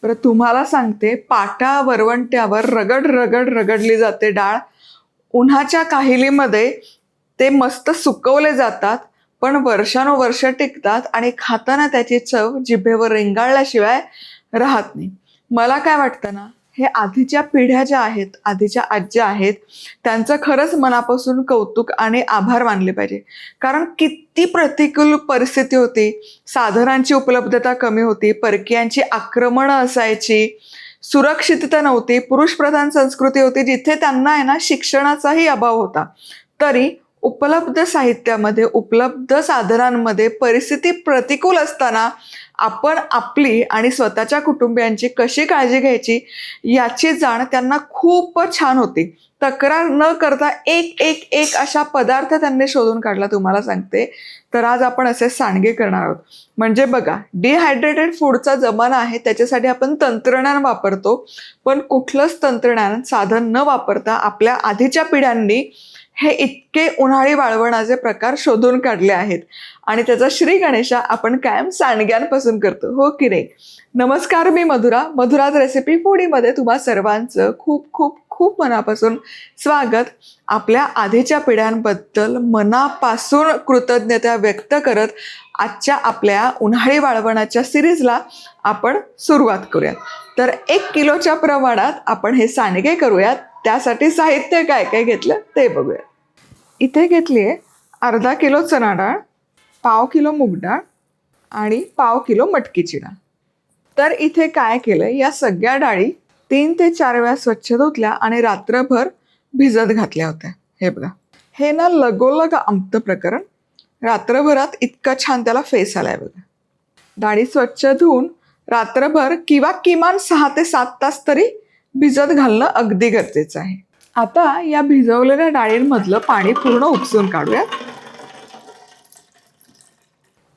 बरं तुम्हाला सांगते, पाटा वरवंट्यावर रगड रगड रगडली जाते डाळ. उन्हाच्या काहिलीमध्ये ते मस्त सुकवले जातात, पण वर्षानुवर्ष टिकतात आणि खाताना त्याची चव जिभेवर रेंगाळल्याशिवाय राहत नाही. मला काय वाटतं ना, हे आधीच्या पिढ्या ज्या आहेत, आधीच्या आज्या आहेत, त्यांचं खरंच मनापासून कौतुक आणि आभार मानले पाहिजे. कारण किती प्रतिकूल परिस्थिती होती, साधनांची उपलब्धता कमी होती, परकीयांची आक्रमणं असायची, सुरक्षितता नव्हती, पुरुषप्रधान संस्कृती होती, जिथे त्यांना आहे ना शिक्षणाचाही अभाव होता. तरी उपलब्ध साहित्यामध्ये, उपलब्ध साधनांमध्ये परिस्थिती प्रतिकूल असताना आपण आपली आणि स्वतःच्या कुटुंबियांची कशी काळजी घ्यायची याची जाण त्यांना खूपच छान होती. तक्रार न करता एक एक एक अशा पदार्थ त्यांनी शोधून काढला, तुम्हाला सांगते. तर आज आपण असे सांडगे करणार आहोत. म्हणजे बघा, डिहायड्रेटेड फूडचा जमाना आहे, त्याच्यासाठी आपण तंत्रज्ञान वापरतो, पण कुठलंच तंत्रज्ञान साधन न वापरता आपल्या आधीच्या पिढ्यांनी हे इतके उन्हाळी वाळवणाचे प्रकार शोधून काढले आहेत. आणि त्याचा श्री गणेशा आपण कायम सांडग्यांपासून करतो, हो की नाही? नमस्कार, मी मधुराज रेसिपी फूडीमध्ये तुम्हा सर्वांचं खूप खूप खूप मनापासून स्वागत. आपल्या आधीच्या पिढ्यांबद्दल मनापासून कृतज्ञता व्यक्त करत आजच्या आपल्या उन्हाळी वाळवणाच्या सिरीजला आपण सुरुवात करूयात. तर 1 किलोच्या प्रमाणात आपण हे सांडगे करूयात. त्यासाठी साहित्य काय काय घेतलं ते बघूया. इथे घेतली आहे अर्धा किलो चणा डाळ, पाव किलो मूग डाळ आणि पाव किलो मटकीची डाळ. तर इथे काय केलं, या सगळ्या डाळी 3 ते 4 वेळा स्वच्छ धुतल्या आणि रात्रभर भिजत घातल्या होत्या. हे बघा, हे ना लगोलग आमतं प्रकरण. रात्रभरात इतका छान त्याला फेस आलाय बघा. डाळी स्वच्छ धुवून रात्रभर किंवा किमान 6 ते 7 तास तरी भिजत घालणं अगदी गरजेचं आहे. आता या भिजवलेल्या डाळींमधलं पाणी पूर्ण उपसून काढूयात.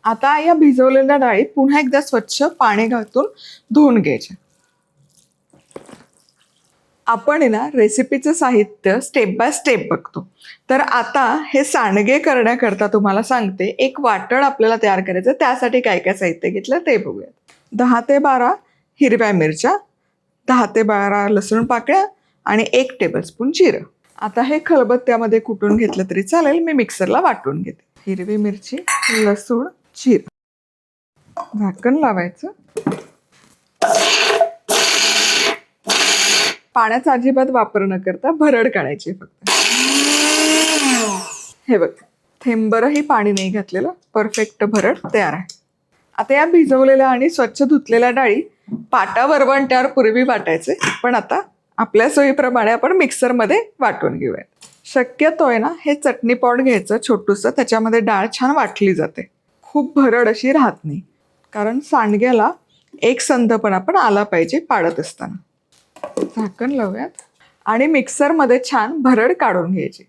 आता या भिजवलेल्या डाळी पुन्हा एकदा स्वच्छ पाणी घालून धुवून घ्यायच्या. आपण आहे ना रेसिपीचं साहित्य स्टेप बाय स्टेप बघतो. तर आता हे सांडगे करण्याकरता तुम्हाला सांगते, एक वाटण आपल्याला तयार करायचं. त्यासाठी काय काय साहित्य घेतलं ते बघूयात. 10 ते 12 हिरव्या मिरच्या, 10 ते 12 लसूण पाकळ्या आणि 1 टेबलस्पून जिरं. आता हे खलबत्त्यामध्ये कुटून घेतलं तरी चालेल, मी मिक्सरला वाटून घेते. हिरवी मिरची, लसूण, जिरं. झाकण लावायचं. पाण्याचा अजिबात वापर न करता भरड काढायची फक्त. हे बघ, थेंबरही पाणी नाही घातलेलं, परफेक्ट भरड तयार आहे. आता या भिजवलेल्या आणि स्वच्छ धुतलेल्या डाळी पाटा वरवंट्यावर पूर्वी वाटायचे, पण आता आपल्या सोयीप्रमाणे आपण मिक्सरमध्ये वाटून घेऊया. शक्यतो आहे ना हे चटणी पॉट घ्यायचं छोटूसं, त्याच्यामध्ये डाळ छान वाटली जाते, खूप भरड अशी राहत नाही. कारण सांडग्याला एक संधपणा पण आला पाहिजे पाडत असताना. झाकण लावूयात आणि मिक्सरमध्ये छान भरड काढून घ्यायची.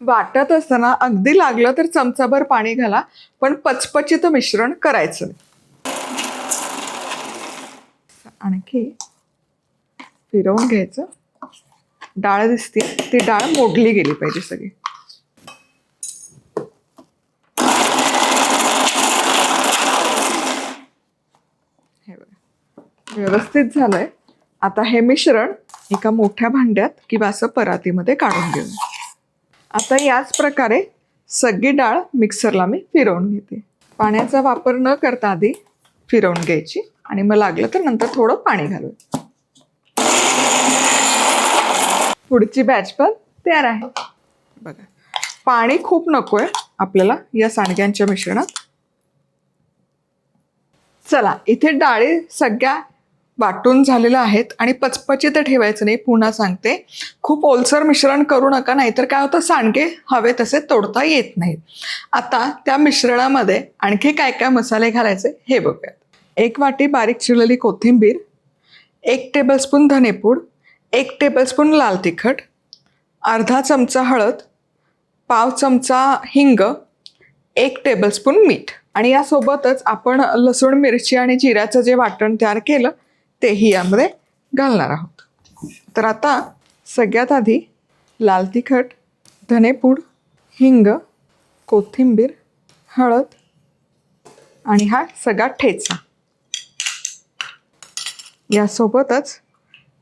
वाटत असताना अगदी लागलं तर चमचाभर पाणी घाला, पण पचपचित मिश्रण करायचं. आणखी फिरवून घ्यायचं. डाळ दिसते, ती डाळ मोडली गेली पाहिजे सगळी. हे बघा, व्यवस्थित झालंय. आता हे मिश्रण एका मोठ्या भांड्यात किंवा असं परातीमध्ये काढून घेऊ. आता याच प्रकारे सगळी डाळ मिक्सरला मी फिरवून घेते. पाण्याचा वापर न करता आधी फिरवून घ्यायची आणि मग लागलं तर नंतर थोडं पाणी घालू. पुढची बॅच पण तयार आहे बघा. पाणी खूप नकोय आपल्याला या सांडग्यांच्या मिश्रणात. चला, इथे डाळी सगळ्या वाटून झालेल्या आहेत आणि पचपचित ठेवायचं नाही. पुन्हा सांगते, खूप ओलसर मिश्रण करू नका, नाहीतर काय होतं, सांडगे हवे तसे तोडता येत नाहीत. आता त्या मिश्रणामध्ये आणखी काय काय मसाले घालायचे हे बघूयात. 1 वाटी बारीक चिरलेली कोथिंबीर, 1 टेबलस्पून धनेपूड, 1 टेबलस्पून लाल तिखट, अर्धा चमचा हळद, पाव चमचा हिंग, 1 टेबलस्पून मीठ. आणि यासोबतच आपण लसूण, मिरची आणि जिऱ्याचं जे वाटण तयार केलं तेही यामध्ये घालणार आहोत. तर आता सगळ्यात आधी लाल तिखट, धनेपूड, हिंग, कोथिंबीर, हळद आणि हा सगळा ठेचा, यासोबतच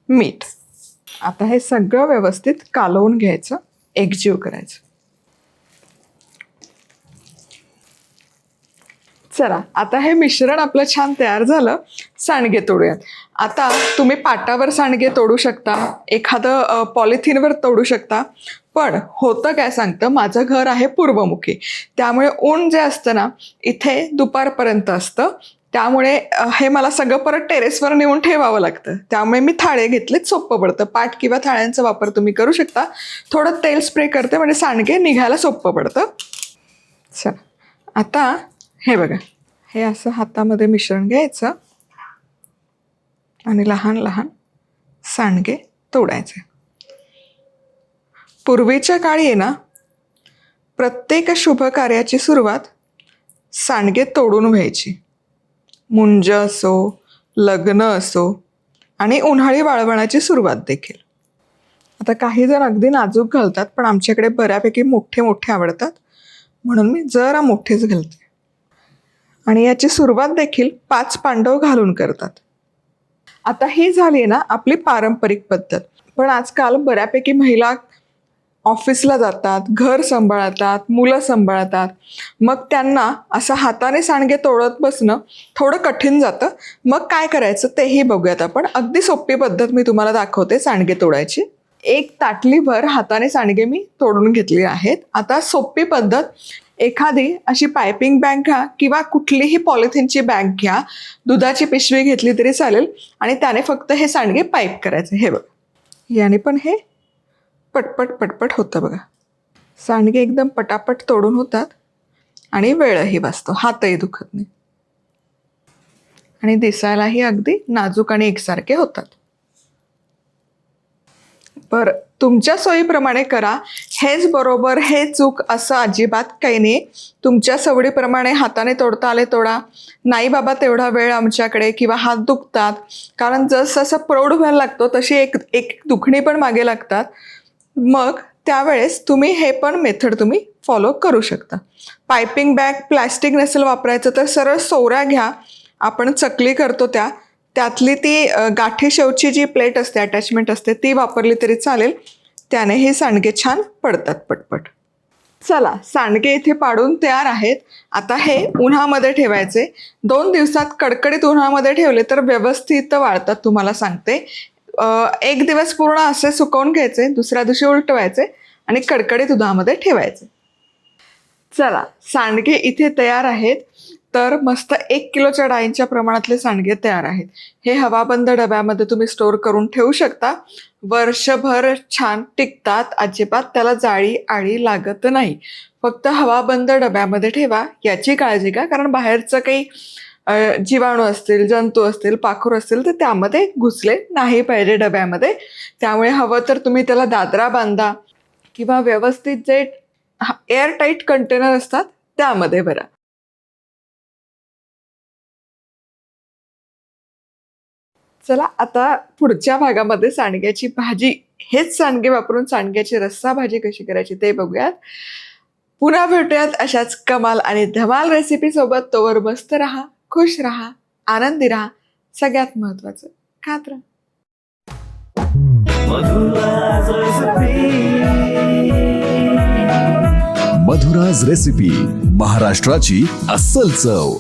मीठ. आता हे सगळं व्यवस्थित कालवून घ्यायचं, एकजीव करायचं. चला, आता हे मिश्रण आपलं छान तयार झालं. सांडगे तोडूयात. आता तुम्ही पाटावर सांडगे तोडू शकता, एखादं पॉलिथिनवर तोडू शकता. पण होतं काय सांगतं, माझं घर आहे पूर्वमुखी, त्यामुळे ऊन जे असतं ना इथे दुपारपर्यंत असतं. त्यामुळे हे मला सगळं परत टेरेसवर नेऊन ठेवावं लागतं. त्यामुळे मी थाळे घेतलेत, सोपं पडतं. पाट किंवा थाळ्यांचा वापर तुम्ही करू शकता. थोडं तेल स्प्रे करते म्हणजे सांडगे निघायला सोपं पडतं. चला, आता हे बघा, हे असं हातामध्ये मिश्रण घ्यायचं आणि लहान लहान सांडगे तोडायचे. पूर्वीच्या काळी आहे ना, प्रत्येक शुभ कार्याची सुरुवात सांडगे तोडून व्हायची. मुंज असो, लग्न असो आणि उन्हाळी वाळवणाची सुरुवात देखील. आता काही जण अगदी नाजूक घालतात, पण आमच्याकडे बऱ्यापैकी मोठे मोठे आवडतात म्हणून मी जरा मोठेच घालते. आणि याची सुरुवात देखील 5 पांडव घालून करतात. आता ही झाली ना आपली पारंपरिक पद्धत. पण आजकाल बऱ्यापैकी महिला ऑफिसला जातात, घर सांभाळतात, मुलं सांभाळतात. मग त्यांना असं हाताने सांडगे तोडत बसणं थोडं कठीण जातं. मग काय करायचं तेही बघूयात आपण. अगदी सोपी पद्धत मी तुम्हाला दाखवते सांडगे तोडायची. 1 ताटलीभर हाताने सांडगे मी तोडून घेतले आहेत. आता सोपी पद्धत, एखादी अशी पायपिंग बॅग घ्या किंवा कुठलीही पॉलिथिनची बॅग घ्या. दुधाची पिशवी घेतली तरी चालेल आणि त्याने फक्त हे सांडगे पाईप करायचे. हे बघ, याने पण हे पटपट पटपट होतं बघा. सांडगे एकदम पटापट तोडून होतात आणि वेळही वाचतो, हातही दुखत नाही आणि दिसायलाही अगदी नाजूक आणि एकसारखे होतात. बरं, तुमच्या सोयीप्रमाणे करा. हेच बरोबर, हे चूक असं अजिबात काही नाही. तुमच्या सवडीप्रमाणे हाताने तोडता आले तोडा. नाही बाबा तेवढा वेळ आमच्याकडे किंवा हात दुखतात, कारण जसं प्रौढ व्हायला लागतो तशी एक दुखणी पण मागे लागतात. मग त्यावेळेस तुम्ही हे पण मेथड तुम्ही फॉलो करू शकता. पायपिंग बॅग, प्लॅस्टिक नसेल वापरायचं तर सरळ सोऱ्या घ्या. आपण चकली करतो त्यातली ती गाठी शेवची जी प्लेट असते, अटॅचमेंट असते, ती वापरली तरी चालेल. त्याने हे सांडगे छान पडतात पटपट. चला, सांडगे इथे पाडून तयार आहेत. आता हे उन्हामध्ये ठेवायचे. 2 दिवसात कडकडीत उन्हामध्ये ठेवले तर व्यवस्थित वाळतात, तुम्हाला सांगते. 1 दिवस पूर्ण असे सुकवून घ्यायचे, दुसऱ्या दिवशी उलटवायचे आणि कडकडीत उन्हामध्ये ठेवायचे. चला, सांडगे इथे तयार आहेत. तर मस्त 1 किलोच्या डाळींच्या प्रमाणातले सांडगे तयार आहेत. हे हवाबंद डब्यामध्ये तुम्ही स्टोअर करून ठेवू शकता. वर्षभर छान टिकतात, अजिबात त्याला जाळी आळी लागत नाही. फक्त हवाबंद डब्यामध्ये ठेवा, याची काळजी घ्या, कारण बाहेरचं काही जीवाणू असतील, जंतू असतील, पाखरू असतील तर त्यामध्ये घुसले नाही पाहिजे डब्यामध्ये. त्यामुळे हवं तर तुम्ही त्याला दादरा बांधा किंवा व्यवस्थित जे एअरटाईट कंटेनर असतात त्यामध्ये भरा. चला, आता पुढच्या भागामध्ये सांडग्याची भाजी, हेच सांडगे वापरून सांडग्याची रस्सा भाजी कशी करायची ते बघूयात. पुन्हा भेटूयात अशाच कमाल आणि धमाल रेसिपी सोबत. तोवर मस्त राहा, खुश राहा, आनंदी राहा. सगळ्यात महत्वाचं, खात राहा. मधुराज रेसिपी, महाराष्ट्राची अस्सल चव.